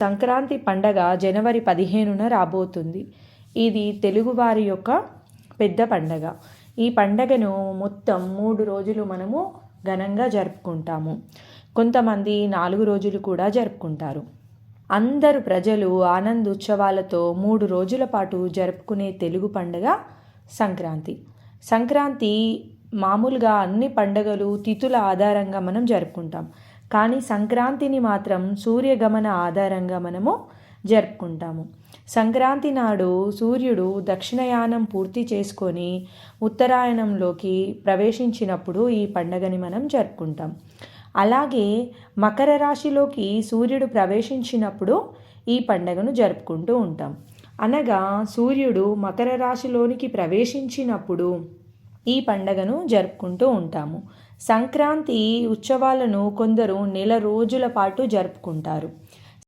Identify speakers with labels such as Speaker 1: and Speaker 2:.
Speaker 1: సంక్రాంతి పండగ జనవరి 15న రాబోతుంది. ఇది తెలుగువారి యొక్క పెద్ద పండగ. ఈ పండగను మొత్తం 3 రోజులు మనము ఘనంగా జరుపుకుంటాము. కొంతమంది 4 రోజులు కూడా జరుపుకుంటారు. అందరు ప్రజలు ఆనందోత్సవాలతో 3 రోజుల పాటు జరుపుకునే తెలుగు పండగ సంక్రాంతి. సంక్రాంతి మామూలుగా అన్ని పండగలు తిథుల ఆధారంగా మనం జరుపుకుంటాం. కానీ సంక్రాంతిని మాత్రం సూర్యగమన ఆధారంగా మనము జరుపుకుంటాము. సంక్రాంతి నాడు సూర్యుడు దక్షిణయానం పూర్తి చేసుకొని ఉత్తరాయణంలోకి ప్రవేశించినప్పుడు ఈ పండగని మనం జరుపుకుంటాం. అలాగే మకర రాశిలోకి సూర్యుడు ప్రవేశించినప్పుడు ఈ పండగను జరుపుకుంటూ ఉంటాం. అనగా సూర్యుడు మకర రాశిలోనికి ప్రవేశించినప్పుడు ఈ పండగను జరుపుకుంటూ ఉంటాము. సంక్రాంతి ఉత్సవాలను కొందరు నెల రోజుల పాటు జరుపుకుంటారు.